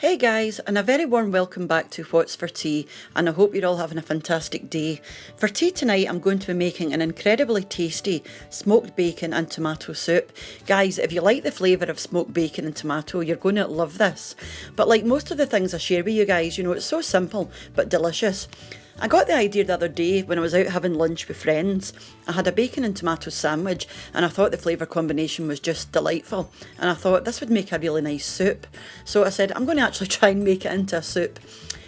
Hey guys, and a very warm welcome back to What's for Tea, and I hope you're all having a fantastic day. For tea tonight I'm going to be making an incredibly tasty smoked bacon and tomato soup. Guys, if you like the flavour of smoked bacon and tomato, you're going to love this. But like most of the things I share with you guys, you know, it's so simple but delicious. I got the idea the other day when I was out having lunch with friends. I had a bacon and tomato sandwich and I thought the flavour combination was just delightful, and I thought this would make a really nice soup. So I said I'm going to actually try and make it into a soup.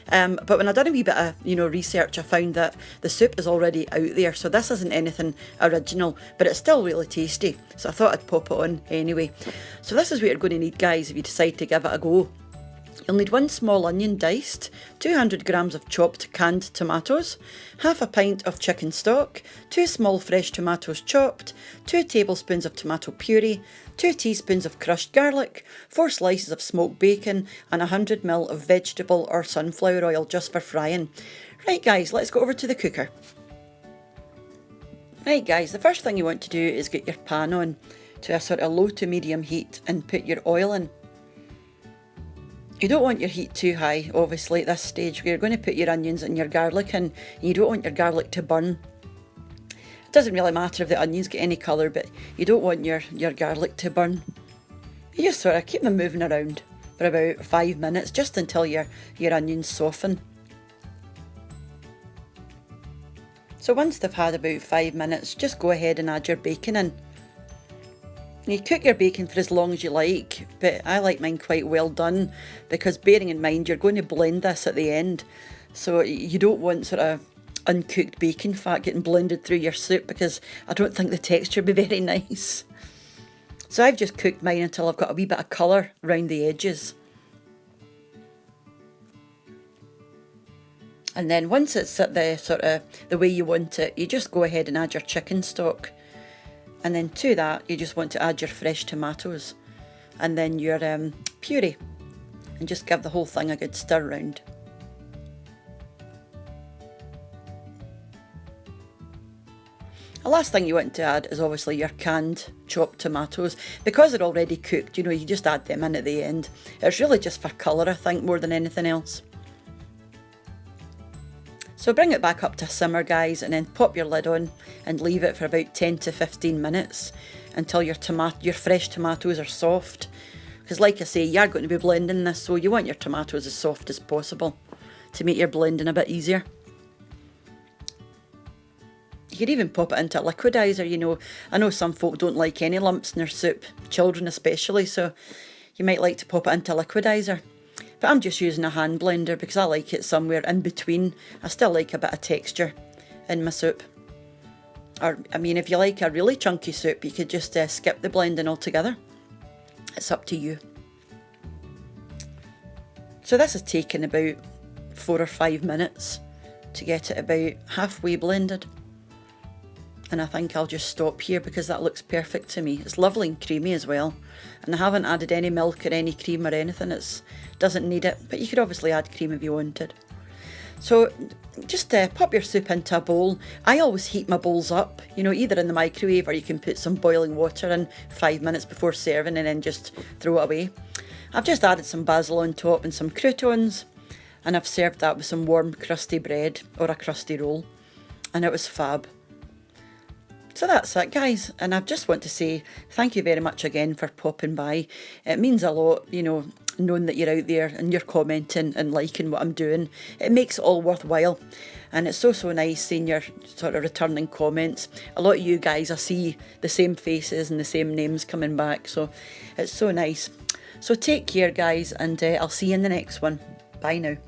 But when I did a wee bit of research, I found that the soup is already out there, so this isn't anything original, but it's still really tasty, so I thought I'd pop it on anyway. So this is what you're going to need, guys, if you decide to give it a go. You'll need 1 small onion diced, 200 grams of chopped canned tomatoes, half a pint of chicken stock, 2 small fresh tomatoes chopped, 2 tablespoons of tomato puree, 2 teaspoons of crushed garlic, 4 slices of smoked bacon, and 100 ml of vegetable or sunflower oil just for frying. Right guys, let's go over to the cooker. Right guys, the first thing you want to do is get your pan on to a sort of low to medium heat and put your oil in. You don't want your heat too high, obviously, at this stage, where you're going to put your onions and your garlic in, and you don't want your garlic to burn. It doesn't really matter if the onions get any colour, but you don't want your garlic to burn. You just sort of keep them moving around for about 5 minutes, just until your onions soften. So once they've had about 5 minutes, just go ahead and add your bacon in. You cook your bacon for as long as you like, but I like mine quite well done, because bearing in mind you're going to blend this at the end, so you don't want sort of uncooked bacon fat getting blended through your soup, because I don't think the texture will be very nice. So I've just cooked mine until I've got a wee bit of colour around the edges. And then once it's at the sort of the way you want it, you just go ahead and add your chicken stock. And then to that, you just want to add your fresh tomatoes and then your puree, and just give the whole thing a good stir round. The last thing you want to add is obviously your canned chopped tomatoes. Because they're already cooked, you know, you just add them in at the end. It's really just for colour, I think, more than anything else. So bring it back up to simmer, guys, and then pop your lid on and leave it for about 10 to 15 minutes until your fresh tomatoes are soft. Because like I say, you're going to be blending this, so you want your tomatoes as soft as possible to make your blending a bit easier. You could even pop it into a liquidizer, you know. I know some folk don't like any lumps in their soup, children especially, so you might like to pop it into a liquidizer. But I'm just using a hand blender because I like it somewhere in between. I still like a bit of texture in my soup. Or, I mean, if you like a really chunky soup, you could just skip the blending altogether. It's up to you. So this has taken about 4 or 5 minutes to get it about halfway blended. And I think I'll just stop here because that looks perfect to me. It's lovely and creamy as well. And I haven't added any milk or any cream or anything. It doesn't need it, but you could obviously add cream if you wanted. So just pop your soup into a bowl. I always heat my bowls up, you know, either in the microwave, or you can put some boiling water in 5 minutes before serving and then just throw it away. I've just added some basil on top and some croutons, and I've served that with some warm crusty bread or a crusty roll, and it was fab. So that's it, guys, and I just want to say thank you very much again for popping by. It means a lot, you know, knowing that you're out there and you're commenting and liking what I'm doing. It makes it all worthwhile, and it's so nice seeing your sort of returning comments. A lot of you guys, I see the same faces and the same names coming back, so it's so nice. So take care, guys, and I'll see you in the next one. Bye now.